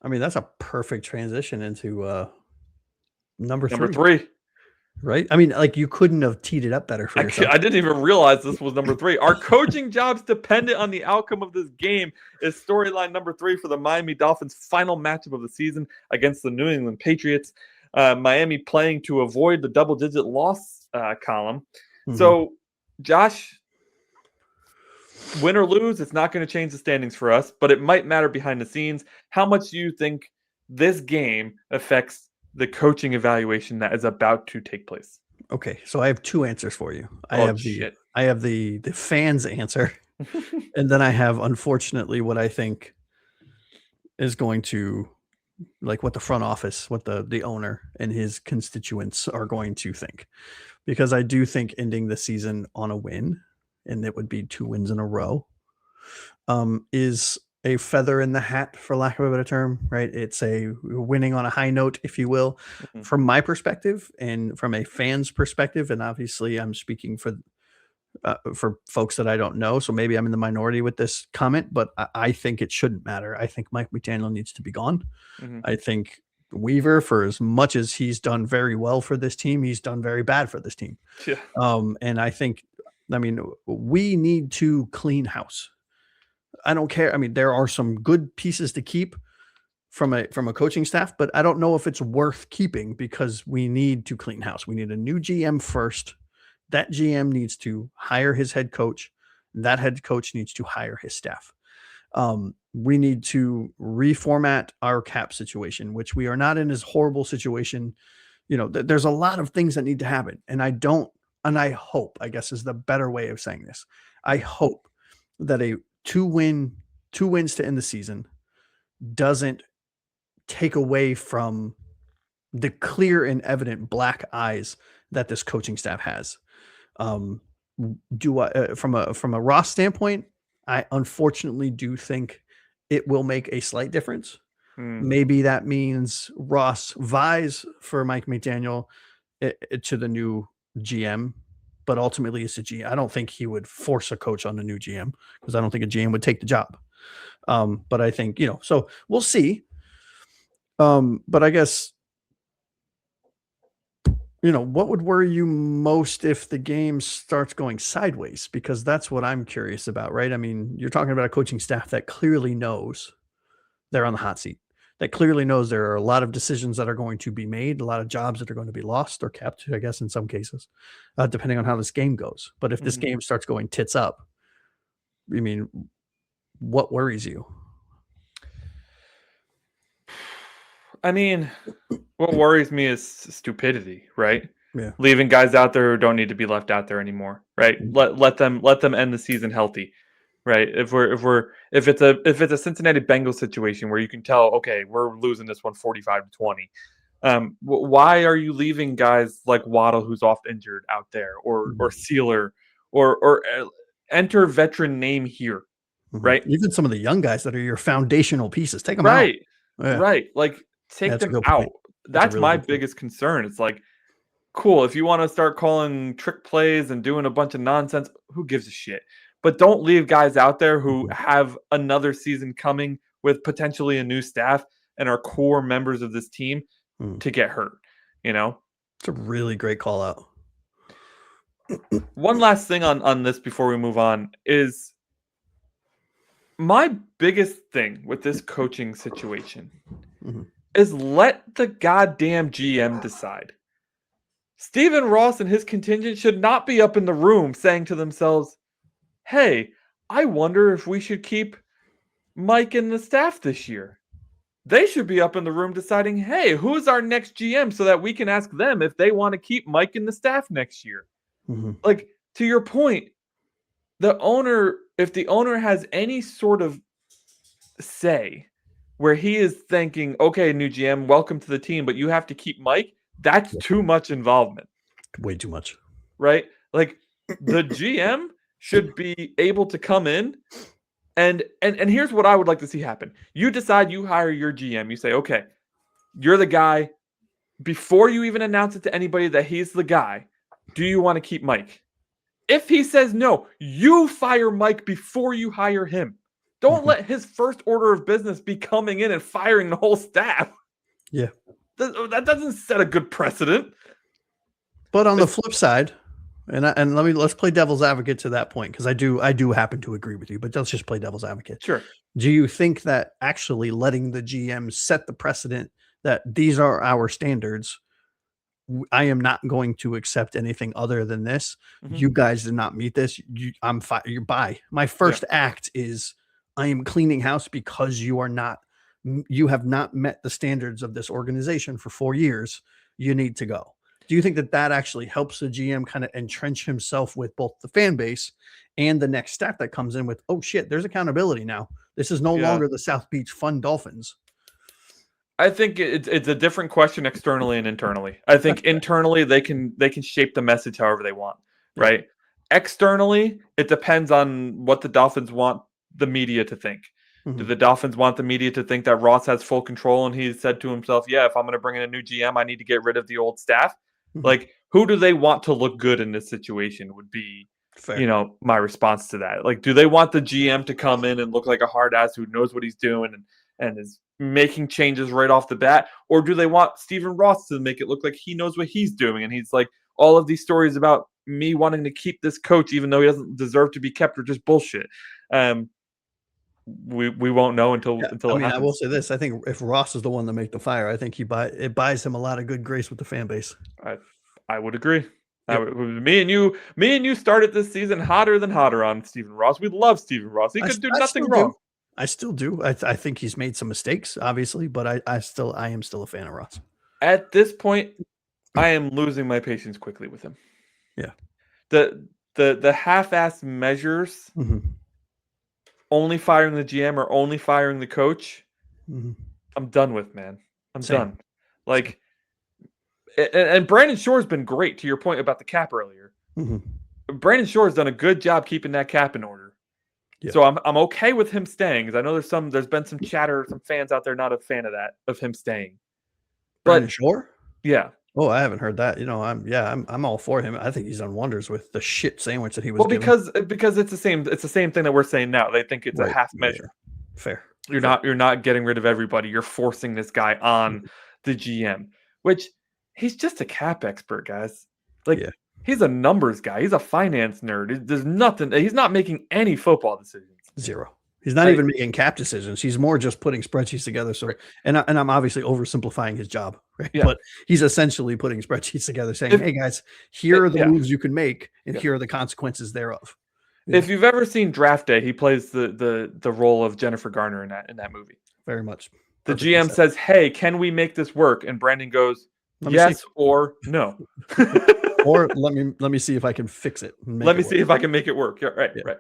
I mean, that's a perfect transition into number Number 3, 3. right? I mean, like, you couldn't have teed it up better for yourself. I didn't even realize this was number 3. Our coaching jobs dependent on the outcome of this game is storyline number 3 for the Miami Dolphins' final matchup of the season against the New England Patriots. Miami playing to avoid the double-digit loss column. So, Josh, win or lose, it's not going to change the standings for us, but it might matter behind the scenes. How much do you think this game affects the coaching evaluation that is about to take place? Okay, so I have 2 answers for you. I Oh, have shit. the fans' answer, and then I have, unfortunately, what I think is going to, like, what the front office, what the owner and his constituents are going to think. Because I do think ending the season on a win, and it would be 2 wins in a row, is a feather in the hat, for lack of a better term, right? It's a winning on a high note, if you will. From my perspective and from a fan's perspective, and obviously I'm speaking for folks that I don't know, so maybe I'm in the minority with this comment, but I think it shouldn't matter. I think Mike McDaniel needs to be gone. I think Weaver, for as much as he's done very well for this team, he's done very bad for this team. Yeah. And I think, I mean, we need to clean house. I don't care. I mean, there are some good pieces to keep from a coaching staff, but I don't know if it's worth keeping because we need to clean house. We need a new GM first. That GM needs to hire his head coach. That head coach needs to hire his staff. We need to reformat our cap situation, which we are not in as horrible situation. You know, there's a lot of things that need to happen. And I hope, I guess is the better way of saying this. I hope that a two wins to end the season doesn't take away from the clear and evident black eyes that this coaching staff has. From a Ross standpoint, I unfortunately do think it will make a slight difference. Maybe that means Ross vies for Mike McDaniel to the new GM, but ultimately it's a GM. I don't think he would force a coach on a new GM because I don't think a GM would take the job. But I think, so we'll see. But I guess, what would worry you most if the game starts going sideways? Because that's what I'm curious about, right? I mean, you're talking about a coaching staff that clearly knows they're on the hot seat, that clearly knows there are a lot of decisions that are going to be made, a lot of jobs that are going to be lost or kept, I guess, in some cases, depending on how this game goes. But if this game starts going tits up, I mean, what worries you? I mean, what worries me is stupidity, right? Yeah. Leaving guys out there who don't need to be left out there anymore, right? Let them end the season healthy, right? If it's a Cincinnati Bengals situation where you can tell, okay, we're losing this one 45-20. Why are you leaving guys like Waddle, who's oft injured, out there, or Sealer, or enter veteran name here, right? Even some of the young guys that are your foundational pieces, take them out. Yeah. Right. Like, take them out. That's really my biggest concern. It's like, cool, if you want to start calling trick plays and doing a bunch of nonsense, who gives a shit? But don't leave guys out there who have another season coming with potentially a new staff and are core members of this team to get hurt, It's a really great call out. One last thing on this before we move on is my biggest thing with this coaching situation is let the goddamn GM decide. Stephen Ross and his contingent should not be up in the room saying to themselves, hey, I wonder if we should keep Mike and the staff this year. They should be up in the room deciding, hey, who's our next GM so that we can ask them if they want to keep Mike and the staff next year. Like, to your point, if the owner has any sort of say where he is thinking, okay, new GM, welcome to the team, but you have to keep Mike, that's too much involvement. Way too much. Right? Like, the GM should be able to come in and here's what I would like to see happen. You decide you hire your GM. You say, okay, you're the guy. Before you even announce it to anybody that he's the guy, do you want to keep Mike? If he says no, you fire Mike before you hire him. Don't let his first order of business be coming in and firing the whole staff. Yeah. That doesn't set a good precedent. But on the flip side, and let's play devil's advocate to that point, because I do happen to agree with you, but let's just play devil's advocate. Sure. Do you think that actually letting the GM set the precedent that these are our standards, I am not going to accept anything other than this. You guys did not meet this. I'm fine. You're by. My first act is I am cleaning house because you have not met the standards of this organization for 4 years. You need to go. Do you think that actually helps the GM kind of entrench himself with both the fan base and the next staff that comes in with, oh shit, there's accountability now. This is no longer the South Beach Fun Dolphins. I think it's a different question externally and internally. I think internally they can shape the message however they want, right? Externally, it depends on what the Dolphins want the media to think. Do the Dolphins want the media to think that Ross has full control and he said to himself, yeah, if I'm going to bring in a new GM, I need to get rid of the old staff? Like, who do they want to look good in this situation would be, fair. My response to that. Like, do they want the GM to come in and look like a hard ass who knows what he's doing and is making changes right off the bat? Or do they want Stephen Ross to make it look like he knows what he's doing? And he's like, all of these stories about me wanting to keep this coach, even though he doesn't deserve to be kept, are just bullshit. We won't know until it happens. I will say this. I think if Ross is the one to make the fire, I think it buys him a lot of good grace with the fan base. I would agree. Me and you started this season hotter than hotter on Stephen Ross. We love Stephen Ross. He could do nothing wrong. I still do. I think he's made some mistakes, obviously, but I am still a fan of Ross. At this point, I am losing my patience quickly with him. Yeah. The half-assed measures, only firing the GM or only firing the coach, I'm done with, man. I'm done. Like, and Brandon Shore's been great, to your point about the cap earlier. Brandon Shore's done a good job keeping that cap in order. Yeah. So I'm okay with him staying, because I know there's been some chatter, some fans out there not a fan of him staying. Brandon Shore? Yeah. Oh, I haven't heard that. I'm all for him. I think he's done wonders with the shit sandwich that he was given. Because it's the same thing that we're saying now. They think it's a half measure. Yeah. Fair. You're not getting rid of everybody. You're forcing this guy on the GM, which he's just a cap expert, guys. Like, he's a numbers guy. He's a finance nerd. There's nothing. He's not making any football decisions. Zero. He's not even making cap decisions. He's more just putting spreadsheets together. So, and I'm obviously oversimplifying his job, right? Yeah. But he's essentially putting spreadsheets together, saying, "Hey guys, here are the moves you can make, and here are the consequences thereof." Yeah. If you've ever seen Draft Day, he plays the role of Jennifer Garner in that movie. Very much. The GM says, "Hey, can we make this work?" And Brandon goes, "Yes or no." Or let me see if I can fix it. Let me see if I can make it work. Yeah, right.